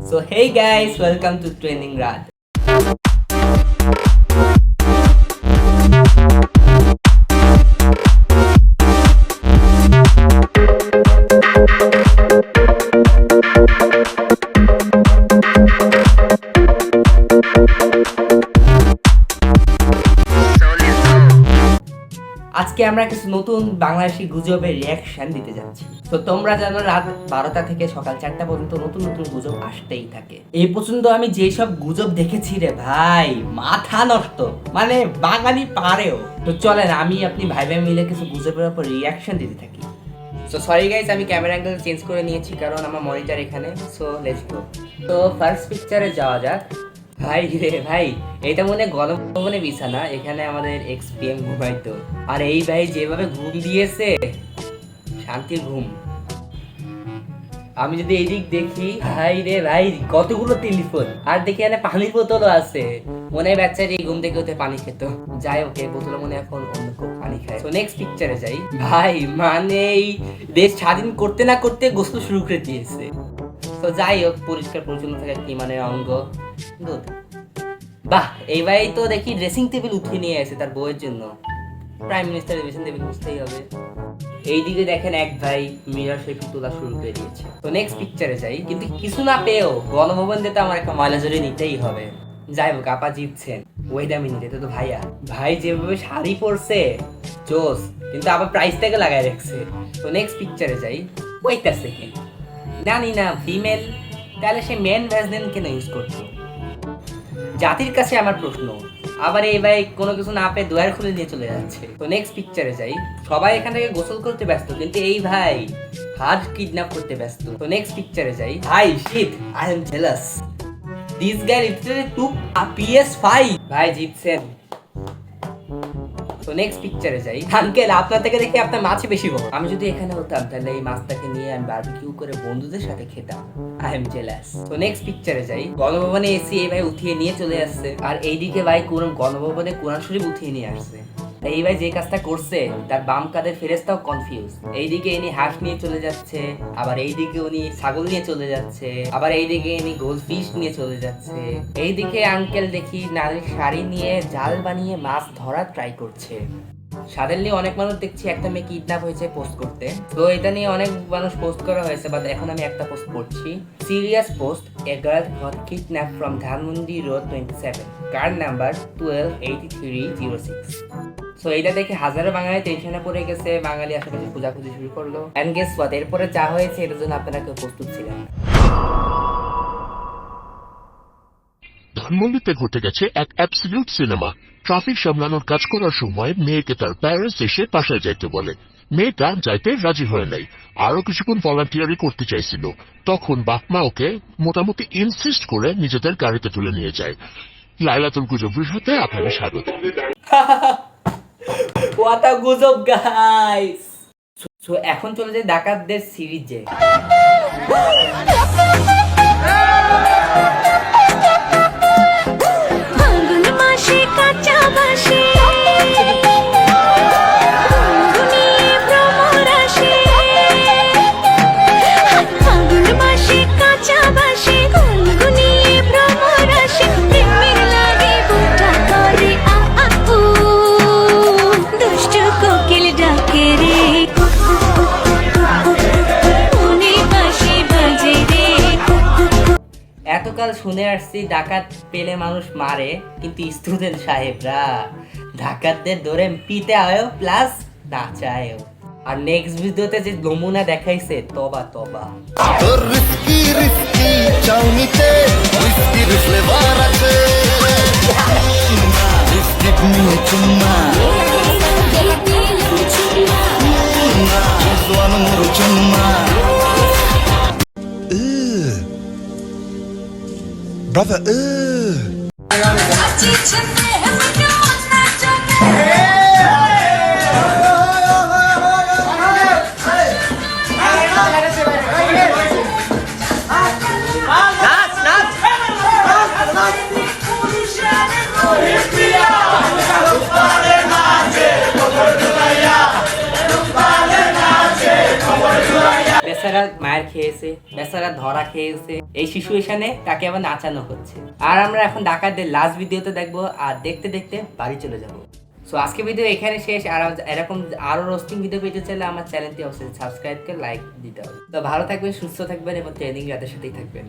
So hey guys, welcome to Training Rad. আজকে আমরা কিছু নতুন বাংলাদেশি গুজবের রিয়াকশন দিতে যাচ্ছি। তো তোমরা জানো রাত 12টা থেকে সকাল 4টা পর্যন্ত নতুন নতুন গুজব আসতেই থাকে। এই পর্যন্ত আমি যেই সব গুজব দেখেছি রে ভাই, মাথা নষ্ট, মানে বাঙালি পারেও। তো চলেন আমি আপনি ভাই ভাই মিলে কিছু গুজবের উপর রিয়াকশন দিতে থাকি। সো সরি গাইস, আমি ক্যামেরা অ্যাঙ্গেল চেঞ্জ করে নিয়েছি কারণ আমার মনিটর এখানে। So let's go. তো ফার্স্ট পিকচারে যাওয়া যাক। ভাই রে ভাই, এটা মনে গণভবনে বিছানা, এখানে আমাদের এক্সপিএম ঘুমাইতো। আর এই ভাই যেভাবে ঘুম দিয়েছে, শান্তির ঘুম। আমি যদি এইদিক দেখি, ভাই রে ভাই কতগুলো টেলিফোন, আর দেখি এখানে পানির বোতলও আছে। মনে হয় বাচ্চাটি ঘুম থেকে উঠে পানি খেত। যাই হোক, এই বোতলে মনে এখন অন্য কেউ পানি খায়। তো নেক্সট পিকচারে যাই। ভাই মানে এই দেশ স্বাধীন করতে না করতে গোসল শুরু করে দিয়েছে। তো যাই হোক, পরিষ্কার পরিচ্ছন্ন থাকা কি মানে অঙ্গ দুধ। বাহ, এই ভাই তো দেখি ড্রেসিং টেবিল উঠিয়ে নিয়ে আসে তার বউয়ের জন্য। প্রাইম মিনিস্টারের ড্রেসিং টেবিল বুঝতেই হবে। এইদিকে দেখেন এক ভাই মিরর সেলফি তোলা শুরু করে দিয়েছে। তো নেক্সট পিকচারে যাই। কিন্তু কিছু না পেয়েও গণভবন দিতে আমার একটা ময়লা জড়ি নিতেই হবে। যাই হোক, আপা জিতছেন। ওয়েট আ মিনিট, এটা তো ভাইয়া। ভাই যেভাবে শাড়ি পরছে জোস, কিন্তু আবার প্রাইস ট্যাগে লাগায় রাখছে। তো নেক্সট পিকচারে যাই। ওয়েট আ সেকেন্ড, জানি না ফিমেল, তাহলে সে মেন ভ্যাসলিন কেন ইউজ করতো? জাতির কাছে আমার প্রশ্ন। আবার এই ভাই কোনো কিছু না পেয়ে দুয়ার খুলে নিয়ে চলে যাচ্ছে। তো নেক্সট পিকচারে যাই। সবাই এখান থেকে গোসল করতে ব্যস্ত, কিন্তু এই ভাই হার্ট কিডন্যাপ করতে ব্যস্ত। তো নেক্সট পিকচারে যাই। ভাই shit, I am jealous, this guy literally took a PS5। ভাই জিতছেন। তো নেক্সট পিকচারে যাই। আঙ্কেল, আপনার থেকে দেখি আপনার মাছই বেশি বড়। আমি যদি এখানে হতাম তাহলে এই মাছটাকে নিয়ে আমি বারবিকিউ করে বন্ধুদের সাথে খেতাম। I am jealous. তো নেক্সট পিকচারে যাই। গণভবনে এসি এই ভাই উঠিয়ে নিয়ে চলে আসছে, আর এইদিকে ভাই গণভবনে কোরআন শরীফ উঠিয়ে নিয়ে আসছে। এই ভাই যে কাজটা করছে তার বাম কাঁধের ফেরেশতাও কনফিউজ। এইদিকে ইনি হাঁস নিয়ে চলে যাচ্ছে, আবার এইদিকে উনি ছাগল নিয়ে চলে যাচ্ছে, আবার এইদিকে ইনি গোল্ডফিশ নিয়ে চলে যাচ্ছে। এইদিকে আঙ্কেল দেখি নারীর শাড়ি নিয়ে জাল বানিয়ে মাছ ধরার ট্রাই করছে। সাডেনলি অনেক মানুষ দেখছি একটা মেয়ে কিডন্যাপ হয়েছে পোস্ট করতে। তো এটা নিয়ে অনেক মানুষ পোস্ট করা হয়েছে, বাট এখন আমি একটা পোস্ট করছি। Serious post, a girl got kidnap from Dhanmondi road 27, car number 128306। So এইটা দেখে হাজারো বাঙালি টেনশনে পড়ে গেছে। বাঙালি আশেপাশে খোঁজাখুঁজি শুরু করলো। এন্ড গেস হোয়াট, এরপরে যা হয়েছে এটার জন্য আপনারা কেউ প্রস্তুত ছিলেন না। ধানমন্ডিতে ঘটে গেছে এক অ্যাবসলিউট সিনেমা। ট্রাফিক সামলানোর কাজ করার সময় মেয়েকে তার প্যারেন্টস এসে বাসায় যাইতে বলে। মেয়েটা যাইতে রাজি হয় নাই, আরো কিছুক্ষণ ভলান্টিয়ারি করতে চাইছিল। তখন বাপমা ওকে মোটামুটি ইনসিস্ট করে নিজেদের গাড়িতে তুলে নিয়ে যায়। লাইলাতুল গুজবের সাথে আপনাকে স্বাগত। What a গুজব গাইস। সো এখন চলে যায় ডাকাতদের সিরিজে। এতকাল শুনে আসছি ডাকাত পেলে মানুষ মারে, কিন্তু স্টুডেন্ট সাহেবরা ডাকাতদের ধরে পিতে আয়ো প্লাস নাচায়ও। আর নেক্সট ভিডিওতে যে নমুনা দেখাইছে, তবা তবা। রিস্কি রিস্কি চাউনিতে রিস্কির ফ্লেভার আছে, রিস্কিট নিয়ে চুম্মা জোয়ান মুরু চুম্মা। Brother, বেচারা মায়ের খেয়েছে, বেচারা ধরা খেয়েছে, এই সিচুয়েশনে তাকে আবার নাচানো হচ্ছে। আর আমরা এখন ডাকাতদের লাস্ট ভিডিওতে দেখবো, আর দেখতে দেখতে বাড়ি চলে যাবো। সো আজকে ভিডিও এখানে শেষ। আর এরকম আরো রোস্টিং ভিডিও পেতে চাইলে আমার চ্যানেলটি অবশ্যই সাবস্ক্রাইব করে লাইক দিতে হবে। তো ভালো থাকবেন, সুস্থ থাকবেন এবং ট্রেনিং রাতের সাথেই থাকবেন।